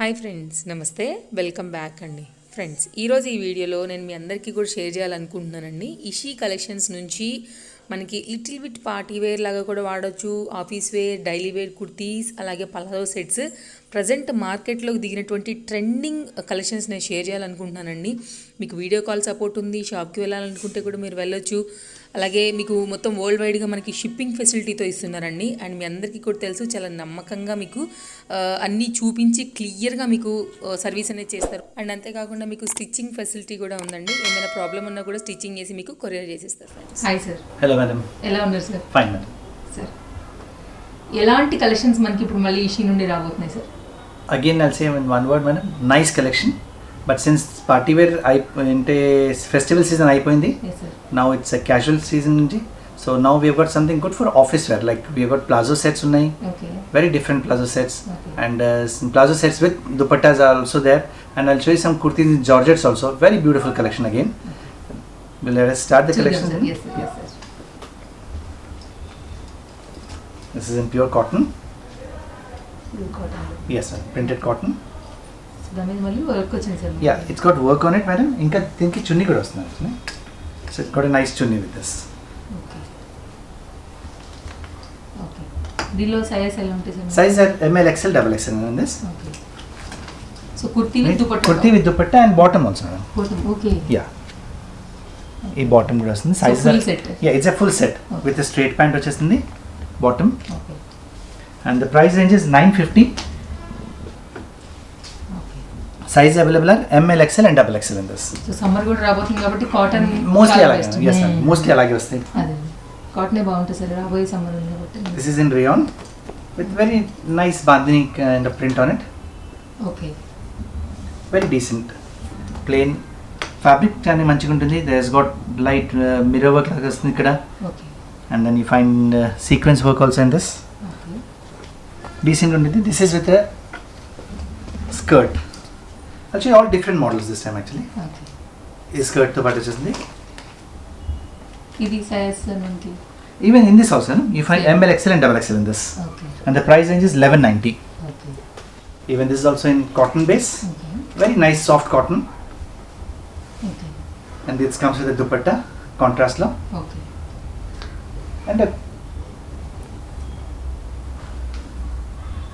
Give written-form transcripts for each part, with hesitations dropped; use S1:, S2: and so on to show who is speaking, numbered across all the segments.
S1: Hi friends, నమస్తే. Welcome back అండి. Friends, ఈరోజు ఈ వీడియోలో నేను మీ అందరికీ కూడా షేర్ చేయాలనుకుంటున్నానండి. ఇషీ కలెక్షన్స్ నుంచి మనకి లిటిల్ బిట్ పార్టీ వేర్ లాగా కూడా వాడచ్చు, office wear, daily wear kurtis, అలాగే పలాజో సెట్స్ ప్రజెంట్ మార్కెట్లోకి దిగినటువంటి ట్రెండింగ్ కలెక్షన్స్ నేను షేర్ చేయాలనుకుంటున్నానండి. మీకు వీడియో కాల్ సపోర్ట్ ఉంది, షాప్కి వెళ్ళాలనుకుంటే కూడా మీరు వెళ్ళొచ్చు. అలాగే మీకు మొత్తం వరల్డ్ వైడ్గా మనకి షిప్పింగ్ ఫెసిలిటీతో ఇస్తున్నారండి. అండ్ మీ అందరికీ కూడా తెలుసు, చాలా నమ్మకంగా మీకు అన్నీ చూపించి క్లియర్గా మీకు సర్వీస్ అనేది చేస్తారు. అండ్ అంతేకాకుండా మీకు స్టిచ్చింగ్ ఫెసిలిటీ కూడా ఉందండి. ఏమైనా ప్రాబ్లం ఉన్నా కూడా స్టిచ్చింగ్ చేసి మీకు కొరియర్ చేసేస్తారు. Hi sir.
S2: Hello madam.
S1: ఎలా ఉన్నారు సార్?
S2: Fine madam.
S1: సార్, ఎలాంటి కలెక్షన్స్ మనకి ఇప్పుడు మళ్ళీ ఇషీ నుండి రాబోతున్నాయి sir?
S2: Again I'll say in one word madam, nice collection. But since party wear అంటే ఫెస్టివల్ సీజన్ అయిపోయింది, now it's a casual season నుంచి. So now we got something good for office wear. Like we got palazzo sets ఉన్నాయి, very different palazzo sets, and palazzo sets with dupattas are also there. And I'll show you some kurtis in georgettes also, very beautiful collection again. Let us start the collection.
S1: Yes, yes, sir.
S2: This is in pure cotton.
S1: Pure cotton.
S2: Yes, sir. Printed cotton.
S1: So దాని మీద మళ్ళీ work వచ్చింది sir.
S2: Yeah, it's got work on it, madam. ఇంకా దీనికి చున్నీ కూడా వస్తుంది actually. So it's got a nice chunni with this.
S1: Okay. Okay. దీనిలో size ఎలా ఉంటుంది sir?
S2: Size at ML XL double XL in this.
S1: Okay. So kurti with dupatta.
S2: Kurti with dupatta and bottom also, madam.
S1: Bottom. Okay.
S2: Yeah. ఈ bottom కూడా వస్తుంది. Size
S1: full set.
S2: Yeah, it's a full set with straight pant వచ్చేస్తుంది bottom.
S1: Okay.
S2: And the price range is 950.
S1: Okay.
S2: Size available are ML XL and double XL in this.
S1: So summer కూడా రాబోతుంది కాబట్టి cotton
S2: mostly అలాగే. yes sir, mostly అలాగే వస్తాయి.
S1: అదే కాటనే బాగుంటుంది sir, రాబోయే సమ్మర్ ఉంది కాబట్టి.
S2: This is in rayon with very nice bandhani and print on it.
S1: Okay.
S2: Very decent plain fabric కానీ మంచిగా ఉంటుంది. They has got light mirror work లాగా వస్తుంది ఇక్కడ.
S1: Okay.
S2: And then you find sequence work also in this.
S1: Okay.
S2: Decent ఉంటుంది. This is with skirt. Actually all different models this time actually.
S1: Okay.
S2: ఈ స్కర్ట్తో పాటు వచ్చేసింది.
S1: ఇది సైజ్ మనకి
S2: even in this also you find ML XL and double XL in this.
S1: Okay.
S2: And the price range is 1190.
S1: Okay.
S2: Even this is also in cotton base.
S1: Okay.
S2: Very nice soft cotton.
S1: Okay.
S2: And this comes with a dupatta contrast lo.
S1: Okay.
S2: And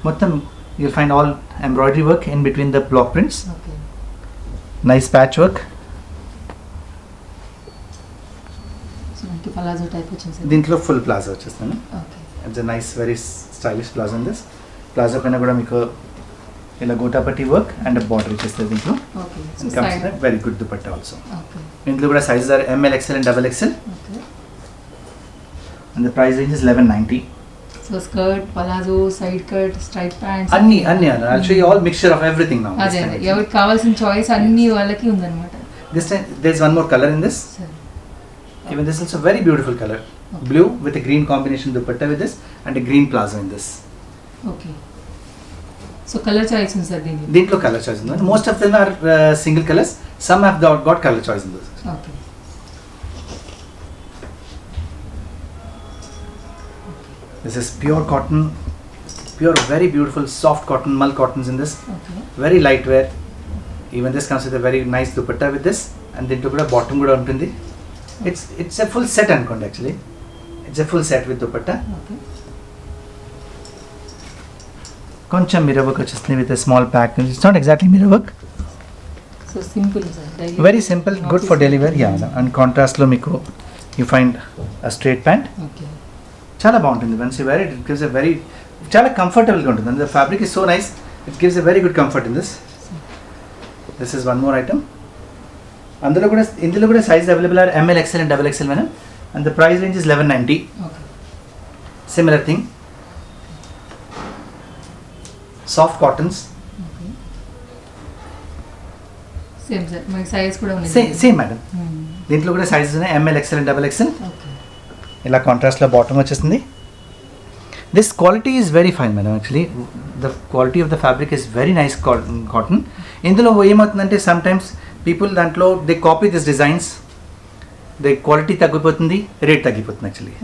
S2: మొత్తం you'll find all embroidery work in between the block prints.
S1: Okay.
S2: Nice patch work.
S1: So మనకి palazzo type వచ్చింది sir.
S2: దీంట్లో full palazzo వచ్చేస్తుంది.
S1: Okay.
S2: It's a nice very stylish palazzo in this. Palazzo పైన కూడా మీకు ఇలా gota patti work and border వచ్చేస్తుంది దీంట్లో.
S1: Okay.
S2: And comes with a very good dupatta also.
S1: Okay.
S2: దీంట్లో కూడా sizes are ML XL and double XL.
S1: Okay.
S2: And the price range is 1190.
S1: So skirt, palazzo, side cut, stripe pants
S2: అన్ని I'll show you all mixture of everything now.
S1: అదే అదే ఎవరికి కావాల్సిన choice అన్ని వాళ్ళకి ఉందన్నమాట.
S2: This time there's one more color in this.
S1: సరే.
S2: Even this is also very beautiful color. Blue with a green combination dupatta with this and a green plazo in this.
S1: Okay. So colour choice ఉంది sir దీనికి.
S2: దీంట్లో colour choice ఉంది. Most of them are single colors. Some have got color choice in this.
S1: Okay.
S2: This is pure cotton, pure very beautiful soft cotton, mull cottons in this.
S1: Okay.
S2: Very light wear. Even this comes with a very nice dupatta with this, and దీంట్లో కూడా bottom కూడా ఉంటుంది. It's a full set అనుకోండి actually. It's a full set with dupatta.
S1: Okay.
S2: కొంచెం mirror work వచ్చేస్తుంది with small pack. It's not exactly mirror work,
S1: so simple sir. Daily
S2: very simple, good for daily wear. Yeah, and కాంట్రాస్ట్లో మీకు you find a straight pant.
S1: Okay.
S2: చాలా బాగుంటుంది. Once you wear it gives a very చాలా కంఫర్టబుల్గా ఉంటుంది. And the fabric is so nice, it gives a very good comfort in this. This is one more item. ఇందులో కూడా size available are ML XL and double XL madam. And the price range is 1190.
S1: Okay.
S2: Similar thing, soft cottons.
S1: Okay. Same sir మనకి size కూడా ఉంది.
S2: Same madam. దీంట్లో కూడా sizes ఉన్నాయి ML XL and double XL.
S1: Okay.
S2: ఇలా కాంట్రాస్ట్లో bottom వచ్చేస్తుంది. This quality is very fine madam. Actually the quality of the fabric is very nice cotton. ఇందులో ఏమవుతుందంటే సమ్ టైమ్స్ పీపుల్ దాంట్లో they copy this designs, the quality తగ్గిపోతుంది, rate తగ్గిపోతుంది actually.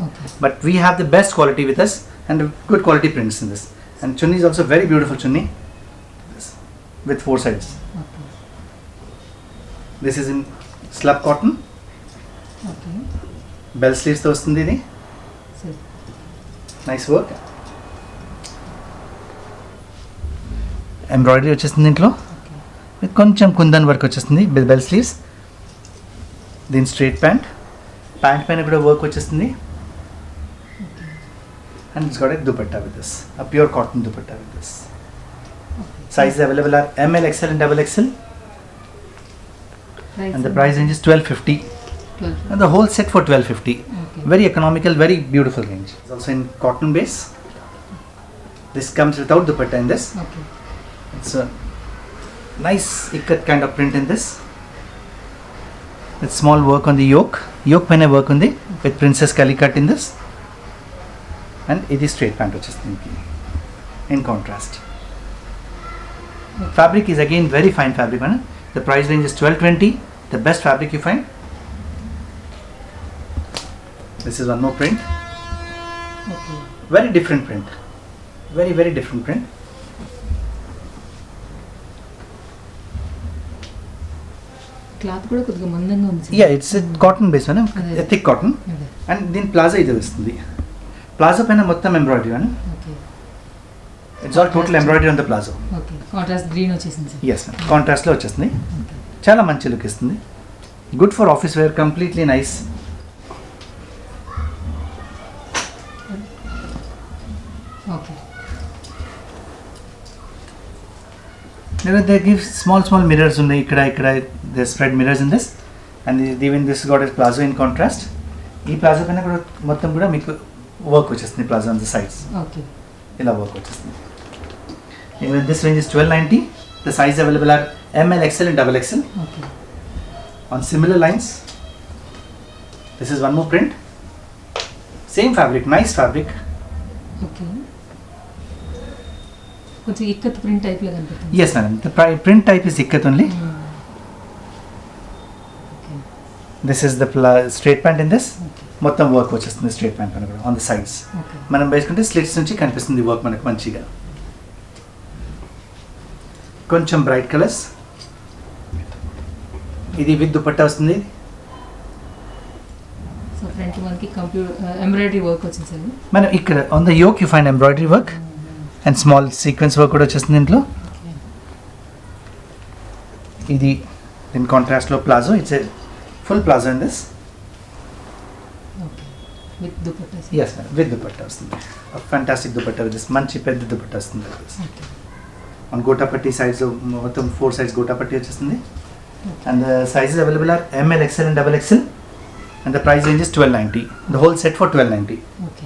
S2: But we have the best quality with us and good quality prints in this. And chunni is also very beautiful chunni. with 4 sides.
S1: Okay
S2: This is in slab cotton.
S1: Okay
S2: Bell sleeves తో వస్తుంది ఇది.
S1: Sir
S2: nice work. Embroidery వచ్చేస్తుంది దీంట్లో.
S1: Okay
S2: with కొంచెం kundan work వచ్చేస్తుంది bell sleeves. దీని straight pant పైన కూడా వర్క్ వచ్చేస్తుంది. And it's got a dupatta with this, a pure cotton dupatta with this. Sizes available are ML, XL and XXL, and the price range is 1250,
S1: 12.
S2: and the whole set for 1250.
S1: Okay.
S2: Very economical, very beautiful range. It's also in cotton base. This comes without dupatta in this.
S1: Okay
S2: It's a nice ikat kind of print in this. With small work on the yoke pene work on the with princess calicut in this. And it is straight pant వచ్చేస్తుంది in contrast. Fabric is again very fine fabric man. The price range is 1220, the best fabric you find. This is one more print,
S1: okay
S2: very different print, very different print.
S1: Cloth కూడా కొద్దిగా మందంగా ఉంది sir.
S2: Yeah, it's a cotton base man, a thick cotton,
S1: అదే
S2: and దీని plaza ఇది వస్తుంది. Plaza పైన మొత్తం embroidery man.
S1: Okay
S2: It's all total embroidery on the plazo.
S1: Okay contrast green వచ్చేసింది సార్.
S2: Yes man, contrast లో వచ్చేస్తుంది.
S1: ఓకే
S2: చాలా మంచి లుక్ ఇస్తుంది. Good for office wear, completely nice.
S1: Okay
S2: They give small mirrors ఉన్నాయి ఇక్కడ they spread mirrors in this, and even this got a plazo in contrast. ఈ palazzo పైన కూడా మొత్తం కూడా మీకు వర్క్ వచ్చేస్తుంది palazzo on the sides.
S1: Okay
S2: ఇలా వర్క్ వచ్చేస్తుంది. Even this range is 1290. The size available are ML, XL and XXL.
S1: Okay
S2: On similar lines, this is one more print. Same fabric, nice fabric.
S1: Okay కొంచెం ikat print type లా కనిపిస్తుంది.
S2: Yes madam, the print type is ikkat only.
S1: Okay
S2: This is the straight pant in this.
S1: Okay
S2: మొత్తం work వచ్చేస్తుంది straight pant పైన కూడా on the sides.
S1: Okay
S2: మనం వేసుకుంటే slits నుంచి కనిపిస్తుంది వర్క్ మనకు మంచిగా. కొంచెం బ్రైట్ కలర్స్. ఇది విత్ దుపట్టా వస్తుంది.
S1: సో ఫ్రంట్ మనకి కంప్యూటర్ ఎంబ్రాయిడరీ వర్క్ వచ్చింది సార్.
S2: మనం ఇక్కడ on the yoke you find embroidery work and small sequence work కూడా వచ్చేస్తుంది దీంట్లో.
S1: ఓకే
S2: ఇది దీని కాంట్రాస్ట్లో palazzo, it's a full palazzo in this.
S1: Okay with dupatta sir.
S2: Yes madam, with dupatta వస్తుంది. ఫ్యాంటాస్టిక్ దుపట్టా విత్ దిస్, మంచి పెద్ద దుపట్టా వస్తుంది.
S1: ఓకే
S2: ఆన్ గోటాపట్టి సైడ్స్ మొత్తం 4 sides గోటాపట్టి వచ్చేస్తుంది. And the sizes available are ML, XL and XXL, and the price range is 1290. The whole set for 1290.
S1: Okay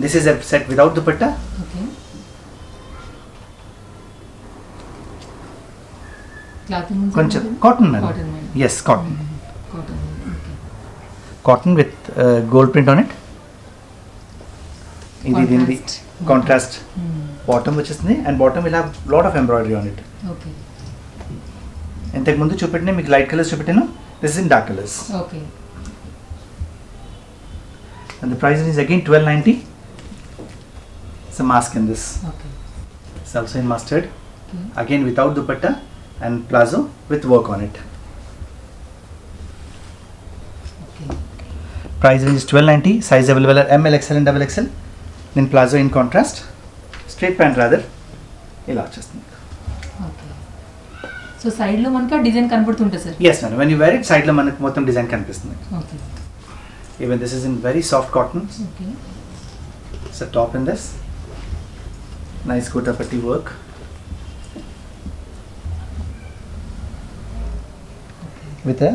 S2: This is a set without dupatta.
S1: Okay cloth
S2: కొంచెం cotton madam.
S1: Cotton madam.
S2: Yes, cotton.
S1: Cotton okay
S2: Cotton with gold print on it. ఇది దీనిది
S1: Contrast.
S2: Contrast bottom వచ్చేస్తుంది, and bottom will have lot of embroidery on it.
S1: Okay
S2: ఇంతకు ముందు చూపెట్టిన మీకు light colours చూపెట్టాను, this is in dark colors.
S1: Okay
S2: And the price is again 1290. It's a mask in this.
S1: Okay
S2: It's also in mustard.
S1: Okay
S2: Again without dupatta and plazo with work on it.
S1: Okay
S2: Price range is 1290. Size available are ML, XL and XXL. Then plazo in contrast. Straight pant rather. ఇలా వచ్చేస్తుంది.
S1: Okay so సైడ్లో మనకి ఆ design కనపడుతుంటుంది sir.
S2: Yes madam, when you wear it side లో మనకు మొత్తం design కనిపిస్తుంది.
S1: Okay
S2: Even this is in very soft cotton.
S1: Okay
S2: It's a top in this. Nice gotapatti work. With a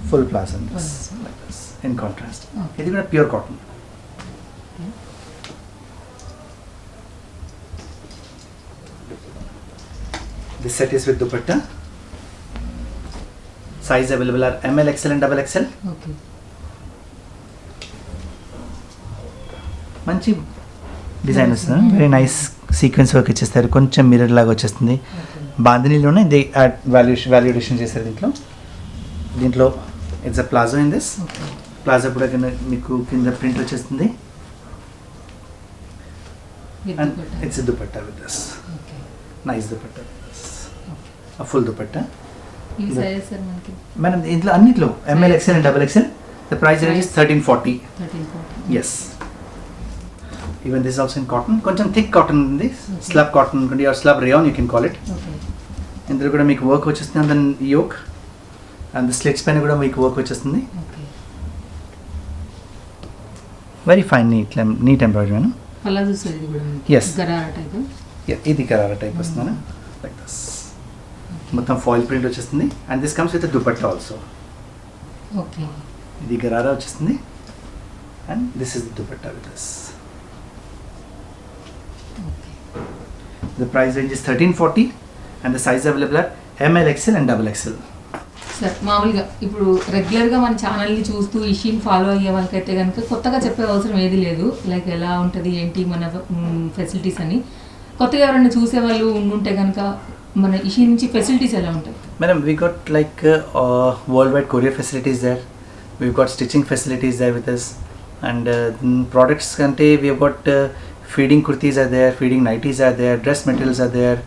S2: full plazo in this. Like this. In contrast.
S1: Okay.
S2: ఇది కూడా pure cotton.
S1: Okay.
S2: This set is with dupatta. Size available are ML, XL and XXL.
S1: Okay
S2: మంచి design వస్తుంది, very nice sequence work ఇచ్చేస్తారు, కొంచెం mirror లాగా వచ్చేస్తుంది. బాందినీలోనే ఇది వాల్యుడేషన్ చేశారు దీంట్లో. It's a palazzo in this.
S1: Okay
S2: palazzo కూడా మీకు కింద ప్రింట్ వచ్చేస్తుంది.
S1: With
S2: and
S1: dupatta.
S2: it's a dupatta with this.
S1: Okay.
S2: Nice dupatta with this.
S1: Okay.
S2: A full dupatta.
S1: ఇవి సైజెస్ సార్ మనకి
S2: Madam, ఇందులో అన్నిట్లో ML, XL and XXL. The price range is 1340.
S1: 1340.
S2: Yes. Even this is also in cotton. కొంచెం thick cotton ఉంది. Slab cotton or slab rayon you can call it.
S1: Okay.
S2: ఇందులో కూడా మీకు work వచ్చేస్తుంది and then yoke and slits పైన కూడా మీకు work వచ్చేస్తుంది.
S1: Okay.
S2: Very fine neat embroidery madam.
S1: Palazzo sir ఇది కూడా మనకి
S2: Yes.
S1: గరారా టైప్.
S2: ఇది కరారా టైప్ వస్తుంది లైక్ దిస్. మొత్తం ఫాయిల్ ప్రింట్ వచ్చేస్తుంది and this comes with dupatta also.
S1: Okay.
S2: ఇది గరారా వచ్చేస్తుంది and this is the dupatta with this.
S1: Okay.
S2: The price range is 1340 and the size available are ML, XL and XXL.
S1: Sir మామూలుగా ఇప్పుడు రెగ్యులర్గా మన ఛానల్ని చూస్తూ ఇషీని ఫాలో అయ్యే వాళ్ళకైతే కనుక కొత్తగా చెప్పే అవసరం ఏది లేదు. లైక్ ఎలా ఉంటుంది ఏంటి మన ఫెసిలిటీస్ అని. కొత్తగా ఎవరైనా చూసే వాళ్ళు ఉండుంటే కనుక మన ఇషీ నుంచి ఫెసిలిటీస్ ఎలా ఉంటాయి?
S2: Madam, we got like worldwide courier facilities there. We've got stitching facilities there with us. And products kante we have got feeding kurtis are there, feeding nighties are there, dress materials are there,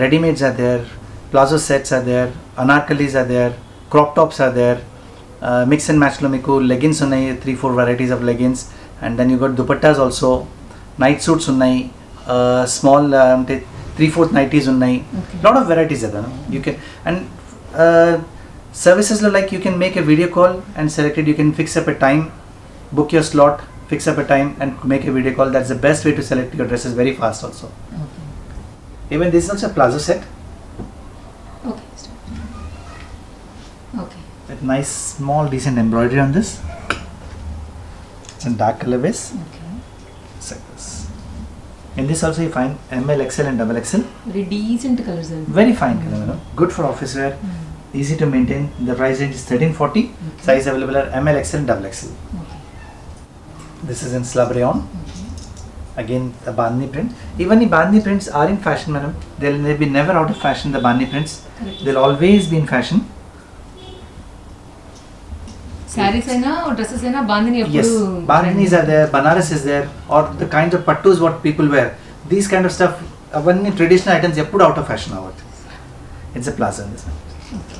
S2: ready-mades are there, plazo sets are there, anarkalis are there, crop tops are there, mix and match lo meeku leggings unnai 3-4 varieties of leggings, and then you got dupattas also, night suits unnai, small 3/4 nighties unnai,
S1: Okay.
S2: lot of varieties are there. You can and services lo like you can make a video call and select it, you can fix up a time, book your slot, fix up a time and make a video call. That's the best way to select your dresses very fast also.
S1: Okay.
S2: Even this is also a plazo set
S1: okay. Okay.
S2: with nice small decent embroidery on this. It's in dark color base.
S1: Okay.
S2: It's like this. In this also you find ML, XL and XXL.
S1: Very decent colours అండి.
S2: Very fine color, you know. Good for office wear. Easy to maintain. The price range is 1340.
S1: Okay.
S2: Size available are ML, XL and XXL.
S1: Okay.
S2: This is in slab rayon.
S1: Okay.
S2: Again the bandhani print. Even the bandhani prints are in fashion, madam. They'll be never out of fashion. The bandhani prints,
S1: Correct.
S2: they'll always be in fashion.
S1: Saris అయినా dresses అయినా బాందిని ఎప్పుడు
S2: Yes, bandhanis are there, banaras is there, or the kinds of pattus what people wear. These kind of stuff, avani traditional items eppudu out of fashion avadu. It's a plazo in this one.
S1: Okay.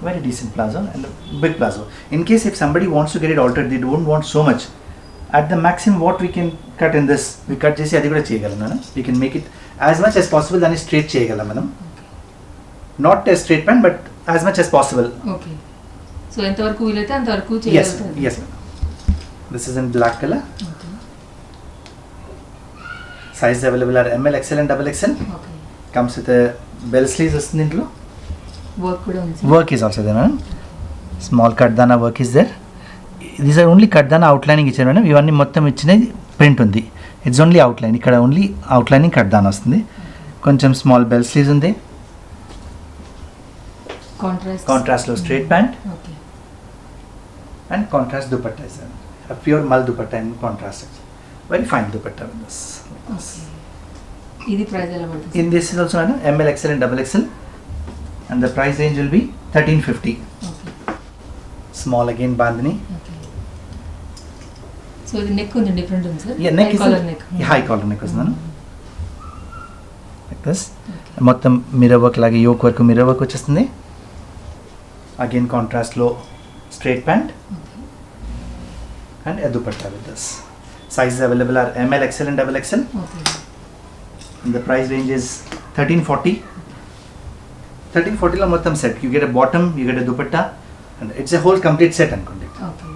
S2: Very decent plazo and a big plazo. In case if somebody wants to get it altered, they don't want so much. At the maximum what we can cut in this, we cut chesi adi kuda cheyagalam madam. We can make it as much as possible dani straight cheyagalam madam. Not a straight pan but as much as possible.
S1: Okay. So ఎంతవరకు వీలైతే అంతవరకు
S2: Yes,
S1: చేయగలుగుతారు.
S2: yes madam. This is in black color.
S1: Okay.
S2: Size available are ML, XL and XXL.
S1: Okay.
S2: Comes with a bell sleeves వస్తుంది ఇంట్లో.
S1: Work కూడా ఉంది.
S2: Work is also there madam. Small కడ్దానా work is there. These are only కడ్దానా outlining ఇచ్చారు madam. ఇవన్నీ మొత్తం ఇచ్చినది print ఉంది. It's only outline. ఇక్కడ ఓన్లీ అవుట్లైనింగ్ కడ్దానా వస్తుంది. కొంచెం స్మాల్ బెల్ స్లీవ్స్ ఉంది. కాంట్రాస్ట్ లో straight pant
S1: okay.
S2: And contrast dupatta is there. A pure mal dupatta in contrast. Very fine dupatta with this.
S1: Okay. ఇది ప్రైస్ ఎలా పడుతుంది?
S2: In this is also madam ML, XL and XXL and the price range will be 1350.
S1: Okay.
S2: Small again bandhani.
S1: Okay. So ఇది neck కొంచెం different ఉంది sir.
S2: Yeah, neck is
S1: collar neck.
S2: high collar neck వస్తుంది madam. Like this.
S1: Okay.
S2: మొత్తం mirror work లాగే yoke వరకు mirror work వచ్చేస్తుంది. Again contrast లో straight pant
S1: okay.
S2: And a dupatta with this. Sizes available are ML, XL and XXL.
S1: Okay.
S2: And the price range is 1340. 1340 లో మొత్తం set. You get a bottom, you get a dupatta and it's a whole complete set అనుకోండి.
S1: Okay.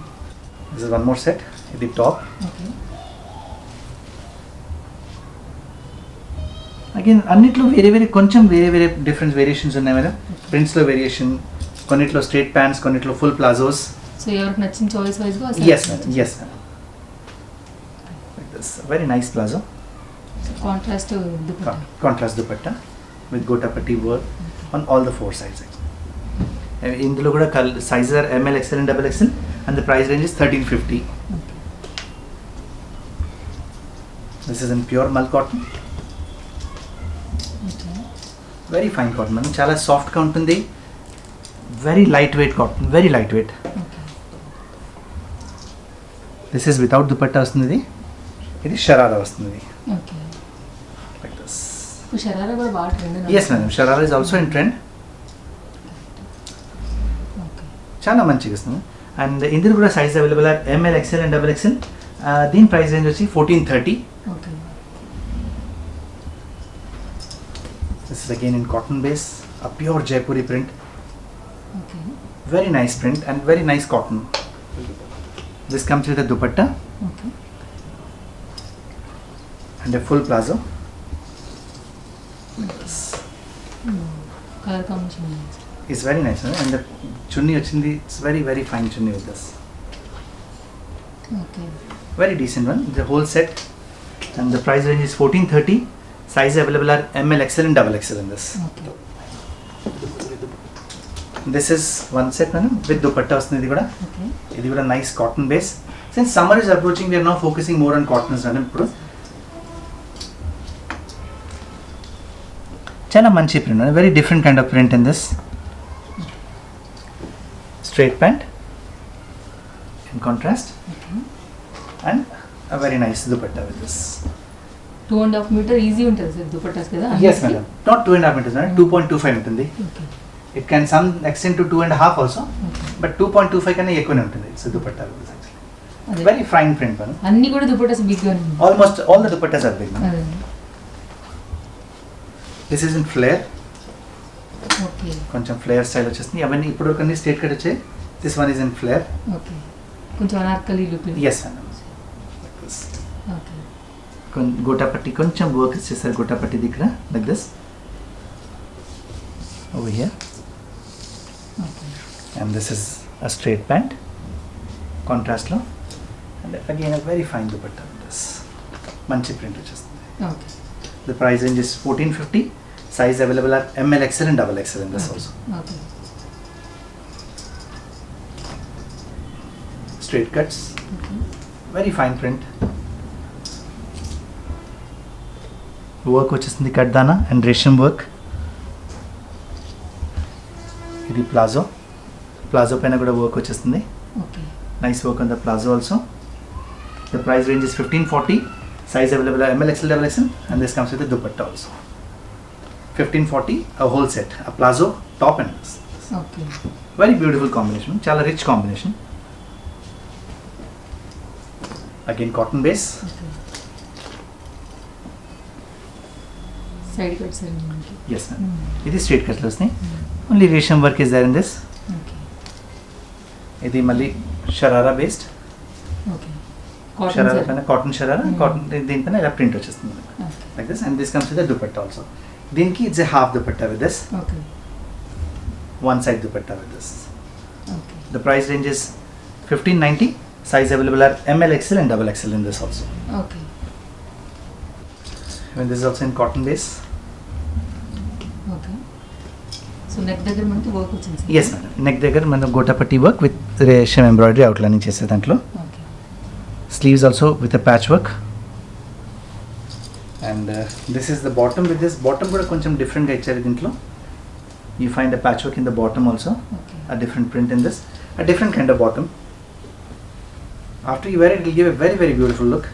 S2: This is one more set. ఇది top.
S1: Okay.
S2: Again అన్నిట్లో వేరే కొంచెం వేరే different variations ఉన్నాయి madam. ప్రింట్స్లో వేరియేషన్, కొన్నిట్లో స్ట్రైట్ ప్యాంట్స్, కొన్నిట్లో ఫుల్ ప్లాజోస్.
S1: సో ఎవరికి నచ్చిన చాయిస్ వైజ్ గా
S2: Yes madam, yes madam. Like this, very nice plazo.
S1: Contrast dupatta.
S2: Contrast dupatta with gotapatti work on all the four sides. ఇందులో కూడా sizes are ML, XL and XXL and the price range is 1350.
S1: Okay.
S2: This is in pure mal cotton.
S1: Okay.
S2: Very fine cotton man. చాలా soft గా ఉంటుంది. Very lightweight cotton, very lightweight.
S1: Okay.
S2: This is without dupatta వస్తుంది ఇది. ఇది షరారా వస్తుంది
S1: okay.
S2: Like this.
S1: ఇప్పుడు షరారా కూడా బాగా trend.
S2: Yes madam, sharara is also in trend.
S1: Okay.
S2: చాలా మంచిగా ఇస్తుంది. అండ్ ఇందులో కూడా size available are M L, X L and double X L. దీని ప్రైస్ రేంజ్ వచ్చి 1430.
S1: Okay.
S2: This is again in cotton base, a pure Jaipuri print.
S1: Okay.
S2: Very nice print and very nice cotton. This comes with a dupatta
S1: okay.
S2: and a full plazo.
S1: Colour combination
S2: It's very nice, huh? And the chunni ochindi, it's very very fine chunni with this.
S1: Okay.
S2: Very decent one. The whole set, and the price range is 1430. Size available are ML, XL and double XL in this.
S1: Okay.
S2: This is one set madam with dupatta వస్తుంది. ఇది కూడా
S1: okay.
S2: ఇది కూడా nice cotton base. Since summer is approaching, we are now focusing more on cottons madam. ఇప్పుడు చాలా మంచి print, very different kind of print in this. Straight pant in contrast,
S1: okay.
S2: and a very nice dupatta with this.
S1: 2.5 meter easy ఉంటుంది sir dupattas కదా?
S2: Yes madam, not 2.5 meters madam, 2.25 ఉంటుంది.
S1: Okay.
S2: It can some extend to 2.5 also,
S1: okay.
S2: but 2.25 కన్నా ఎక్కువనే ఉంటుంది. It's a dupatta with this actually.
S1: అదే.
S2: Very fine print madam.
S1: అన్ని కూడా దుపట్టాస్ బిగ్గా ఉన్నాయి.
S2: Almost all the dupattas are big madam.
S1: అదే.
S2: This is in flare,
S1: okay.
S2: కొంచెం flare style వచ్చేస్తుంది. అవన్నీ ఇప్పుడు కొన్ని స్ట్రేట్ కట్ వచ్చాయి. This one is in flare.
S1: Okay. కొంచెం Anarkali look.
S2: Yes madam.
S1: Okay.
S2: Gotapatti కొంచెం వర్క్ చేస్తారు గోటాపట్టి దగ్గర like this over here.
S1: Okay.
S2: And this is a straight pant కాంట్రాస్ట్లో. And again a very fine dupatta this. మంచి ప్రింట్ వచ్చేస్తుంది.
S1: Okay.
S2: The price range is 1450. Size available are ML, XL and double XL in this also.
S1: Okay.
S2: Straight cuts,
S1: okay.
S2: very fine print. Work వచ్చేస్తుంది కడ్దానా and రేషం work. ఇది palazzo. Palazzo పైన కూడా work వచ్చేస్తుంది.
S1: Okay.
S2: Nice work on the plazo also. The price range is 1540. Size available are ML, XL, double XL, and this comes with a dupatta also. 1540, a whole set, a plazo, top and this.
S1: Okay.
S2: Very beautiful combination, chala rich combination. Again cotton base.
S1: Okay. Side cuts అన్ని మనకి.
S2: Yes ma'am. It is straight cut losni. Only resham work is there in this.
S1: Okay.
S2: ఇది మళ్ళీ sharara based.
S1: Okay. Cotton
S2: sharara
S1: sir.
S2: పైన cotton sharara, cotton దీనిపైన ఇలా print వచ్చేస్తుంది
S1: okay.
S2: like this, and this comes with a dupatta also. దీనికి it's a half dupatta with this,
S1: okay.
S2: one side dupatta with this.
S1: Okay.
S2: The price range is 1590. Size available are ML, XL and double XL in this also.
S1: Okay.
S2: When this is also in cotton base.
S1: Okay. So neck దగ్గర మనకి work వచ్చింది sir.
S2: Yes madam. Neck దగ్గర మనం gotapatti work with resham embroidery outlining చేసే దాంట్లో.
S1: Okay.
S2: Sleeves also with a patch work. And this is the bottom with this. Bottom కూడా కొంచెం డిఫరెంట్గా ఇచ్చారు దీంట్లో. You find a patch work in the bottom also.
S1: Okay.
S2: A different print in this. A different kind of bottom. After you wear it, it will give a very very beautiful look.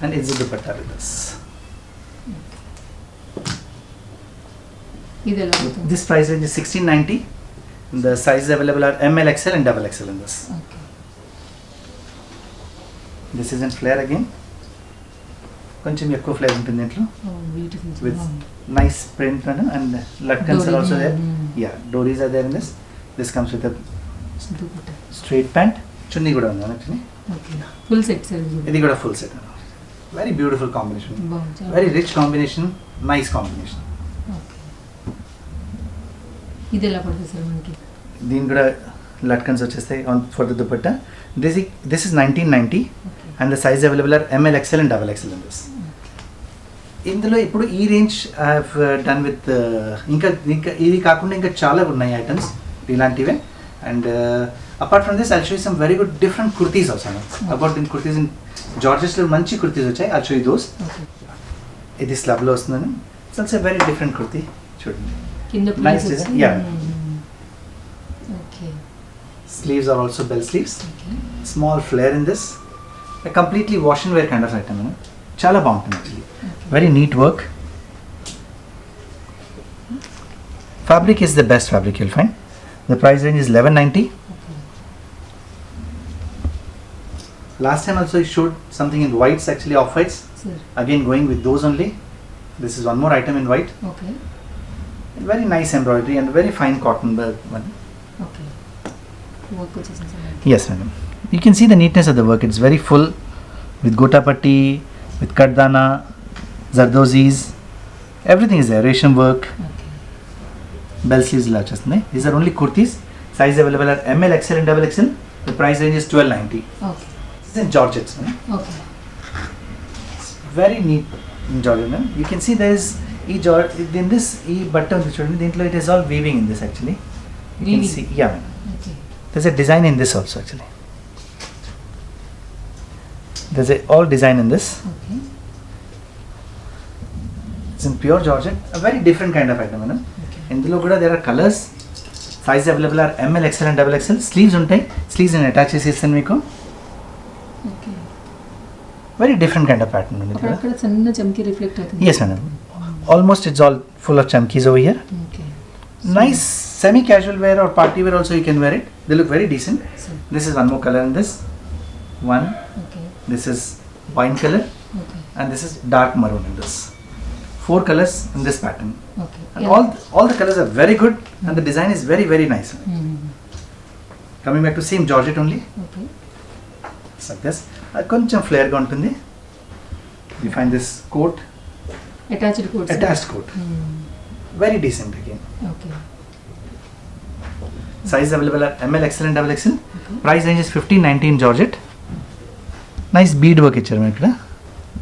S2: And it's the dupatta with this.
S1: ఇది ఎలా అవుతుంది?
S2: This price range is 1690. The sizes available are ML, XL and double XL in this.
S1: Okay.
S2: This is in flare again. కొంచెం ఎక్కువ flare ఉంటుంది దీంట్లో.
S1: Beautiful.
S2: With nice print and latkans are also there. Yeah, dories are there in this. This comes with a
S1: dupatta.
S2: straight pant. చున్నీ కూడా ఉంది actually.
S1: Okay. Full set sir ఇది.
S2: ఇది కూడా full set. Very beautiful combination.
S1: బాగుంది. చాలా
S2: Very rich combination. Nice combination.
S1: Okay. ఇది ఎలా పడుతుంది సార్ మనకి?
S2: దీని కూడా latkans వచ్చేస్తాయి on for the dupatta. This is 1990
S1: okay.
S2: and the size available are ML, XL and double XL in this. ఇందులో ఇప్పుడు ఈ range I have done with ఇంకా ఇంకా ఇది కాకుండా ఇంకా చాలా ఉన్నాయి ఐటమ్స్ ఇలాంటివే. And apart from this I show some very good different kurtis also. About in kurtis in జార్జెస్లో మంచి కుర్తీస్ వచ్చాయి. I show you those.
S1: Okay.
S2: ఇది స్లబ్లో వస్తుందని. It's also very different kurti. చూడండి.
S1: కింద
S2: Nice
S1: place
S2: design. Yeah.
S1: Okay.
S2: Sleeves are also bell sleeves.
S1: Okay.
S2: Small flare in this completely wash and wear kind of item madam. చాలా బాగుంటుంది actually. Very neat work. Fabric is the best fabric you'll find. The price range is 1190. Last time also I showed something in whites, actually off whites.
S1: Sir.
S2: Again going with those only. This is one more item in white.
S1: Okay.
S2: Very nice embroidery and very fine cotton one.
S1: Okay. Work వచ్చేసింది sir.
S2: Yes, madam. You can see the neatness of the work. It's very full with gotapatti, with kardana, zardozis. Everything is there. Resham work.
S1: Okay.
S2: Bell sleeves ఇలా వచ్చేస్తున్నాయి. These are only kurtis. Size available are ML, XL and XXL. The price range is 1290.
S1: Okay.
S2: This is in Georgettes.
S1: Okay.
S2: It's very neat in Georgette. You can see there is in this button దీంట్లో it is all weaving in this actually. You
S1: Weaving.
S2: can see, yeah.
S1: Okay.
S2: There's a design in this also actually. There's all design in this.
S1: Okay.
S2: It's in pure Georgette. A very different kind of item.
S1: Okay.
S2: ఇందులో కూడా there are colors. Size available are ML, XL and XXL. Sleeves ఉంటాయి. Sleeves అని attach చేసి ఇస్తాను మీకు.
S1: Okay.
S2: Very different kind of pattern ఉంది ఇక్కడ.
S1: అక్కడ చిన్న చమ్కీ రిఫ్లెక్ట్ అవుతుంది.
S2: Yes, madam. Almost it's all full of chumkies over here.
S1: Okay.
S2: Nice semi-casual wear or party wear also you can wear it. They look very decent.
S1: Sir.
S2: This is one more color in this. One.
S1: Okay.
S2: This is wine color
S1: Okay.
S2: and this is dark maroon in this. 4 colors in this pattern.
S1: Okay.
S2: And all the colors are very good and the design is very, very nice. Coming back to same Georgette only.
S1: Okay.
S2: It's like this. కొంచెం flare గా ఉంటుంది. You find this coat.
S1: Attached coat.
S2: Attached coat. Very decent again.
S1: Okay.
S2: Size available are ML, XL and XXL.
S1: Okay.
S2: Price range is 1590 in Georgette. Nice bead work ఇచ్చారు మనకి ఇక్కడ.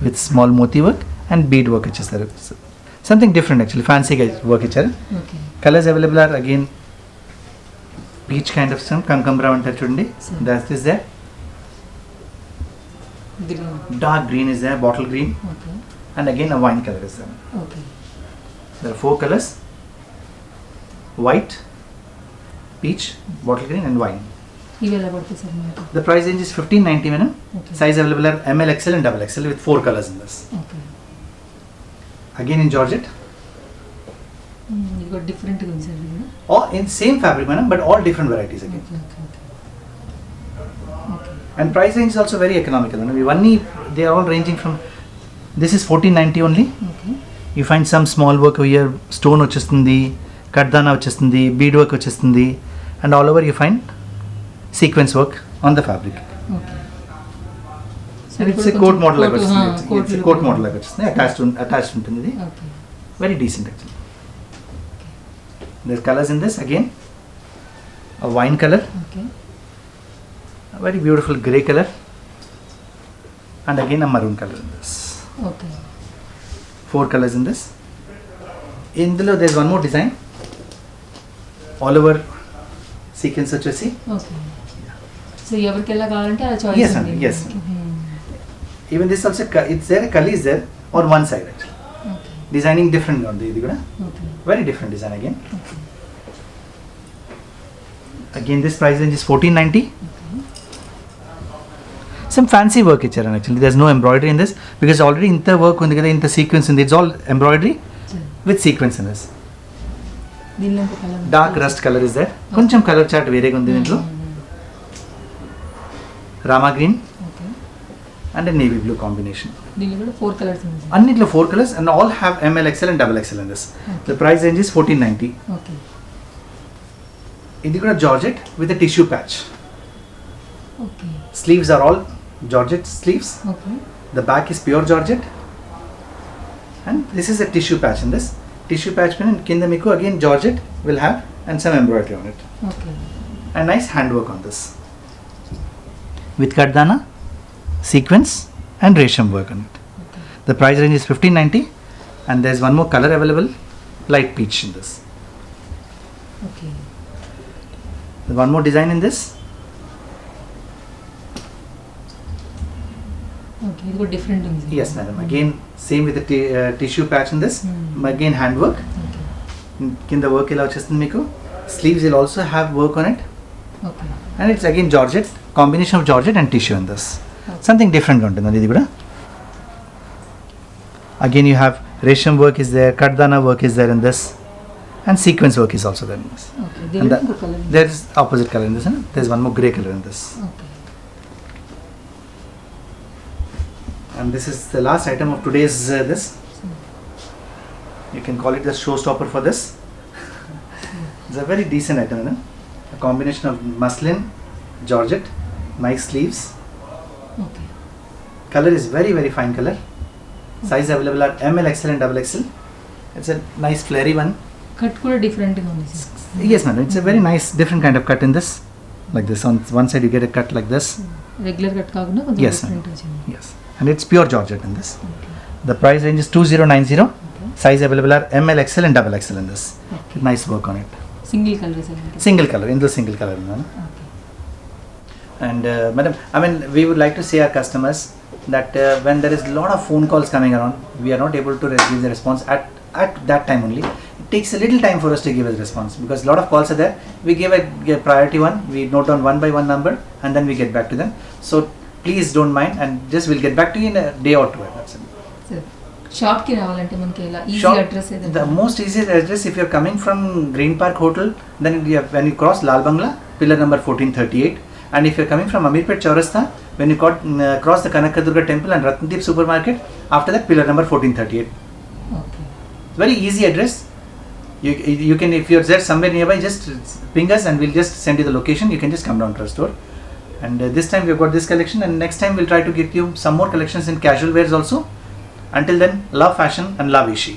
S2: With small moti work and bead work ఇచ్చేస్తారు. Something different actually. Fancy work ఇచ్చారు.
S1: Okay.
S2: Colors available are again peach kind of some kankamra అంటారు చూడండి.
S1: Sir.
S2: That is there.
S1: Green.
S2: Dark green is there, bottle green,
S1: Okay.
S2: and again a wine color is there.
S1: Okay.
S2: There are 4 colors: white, peach, bottle green, and wine.
S1: ఇవి ఎలా పడుతుంది sir మనకు?
S2: The price range is 1590, madam.
S1: Okay.
S2: Size available are ML, XL, and XXL with 4 colors in this.
S1: Okay.
S2: Again in Georgette,
S1: ఇది కూడా డిఫరెంట్గా ఉంది sir ఇది.
S2: all in same fabric, madam, but all different varieties again.
S1: Okay. Okay. Okay.
S2: And price range is also very economical. Madam. Ivanni, they are all ranging from. This is 1490 only.
S1: Okay.
S2: You find some small work over here, stone వచ్చేస్తుంది, కడ్దానా వచ్చేస్తుంది, bead work వచ్చేస్తుంది, and all over you find sequence work on the fabric.
S1: Okay.
S2: And it's a coat model like వచ్చేస్తుంది. It's a coat model like వచ్చేస్తుంది. Attached ఉంటుంది ఇది.
S1: Okay.
S2: Very decent actually. There's colors in this again. A wine color,
S1: Okay.
S2: a very beautiful grey color, and again a maroon color in this.
S1: Okay.
S2: 4 colors in this. ఇందులో there's one more design. All over sequence వచ్చేసి.
S1: Okay. So ఎవరికి ఎలా కావాలంటే అలా choice
S2: Yes,
S1: ఉంది.
S2: ma'am. Yes. Even this also it's there, a kali is there on one side actually.
S1: Okay.
S2: Designing different గా ఉంది ఇది కూడా.
S1: Okay.
S2: Very different design again.
S1: Okay.
S2: Again this price range is 1490.
S1: Okay.
S2: Some fancy work ఇచ్చారు actually. There's no embroidery in this because already ఇంత work ఉంది కదా, ఇంత sequence ఉంది. It's all embroidery
S1: Sure.
S2: with sequence in this.
S1: దీనిలో ఇంకో colour
S2: Dark rust color is there. కొంచెం colour chart వేరేగా ఉంది దీంట్లో. Rama green
S1: okay.
S2: and a navy blue combination.
S1: దీనిలో కూడా 4 కలర్స్ ఉంది.
S2: అన్నిట్లో 4 colors and all have ML, XL and XXL in this.
S1: Okay.
S2: The price range is 1490.
S1: Okay.
S2: ఇది కూడా Georgette with a tissue patch.
S1: Okay.
S2: Sleeves are all Georgette sleeves.
S1: Okay.
S2: The back is pure Georgette. And this is a tissue patch in this. Tissue patch pin and కింద మీకు again Georgette will have and some embroidery on it.
S1: Okay.
S2: And nice handwork on this. With kardana, sequence and resham work on it.
S1: Okay.
S2: The price range is 1590 and there's one more color available, light peach in this.
S1: Okay.
S2: One more design in this.
S1: Okay. ఇది కూడా different ఉంది.
S2: Yes, madam. Again, same with the tissue patch in this. Again, handwork.
S1: Okay.
S2: Kinda work ఇలా వచ్చేస్తుంది మీకు. Sleeves will also have work on it.
S1: Okay.
S2: And it's again Georgette, combination of Georgette and tissue in this. Something డిఫరెంట్గా ఉంటుందండి ఇది కూడా. Again you have resham work is there, katdana work is there in this, and sequence work is also there in this. There is opposite colour in this, and there is one more grey colour in this. And this is the last item of today's this. You can call it the showstopper for this. It's a very decent item, you know? A combination of muslin, georgette, nice sleeves.
S1: Okay.
S2: Color is very very fine color. Size available are ML, XL and XXL. It's a nice flary one.
S1: Cut కూడా డిఫరెంట్గా ఉంది sir.
S2: Yes madam, it's a very nice different kind of cut in this. Like this, on one side you get a cut like this.
S1: Regular cut కాకుండా కొంచెం
S2: Yes madam.
S1: Different వచ్చింది.
S2: Yes. And it's pure georgette in this. The price range is 2090. Size available are ML, XL and XXL in this. Nice work on it.
S1: Single colour sir.
S2: Single color, in the single color. And madam, I mean, we would like to say our customers that when there is a lot of phone calls coming around, we are not able to give the response at that time only. It takes a little time for us to give a response because a lot of calls are there. We give a priority one, we note down one by one number and then we get back to them. So please don't mind, and just we'll get back to you in a day or two. That's it.
S1: Sir షాప్కి రావాలంటే మనకి ఎలా easy
S2: Shop-
S1: address
S2: the
S1: ఏదంటే
S2: most easiest address, if you're coming from Green Park Hotel, then when you cross Lal Bangla, pillar number 1438, and if you're coming from Amirpet Chaurasta, when you cross the Kanakadurga Temple and Ratnadeep Supermarket, after that pillar number 1438.
S1: Okay.
S2: Very easy address. You can, if you're there somewhere nearby, just ping us and we'll just send you the location. You can just come down to our store. And this time we've got this collection, and next time we'll try to get you some more collections in casual wears also. Until then, love fashion and love Ishi.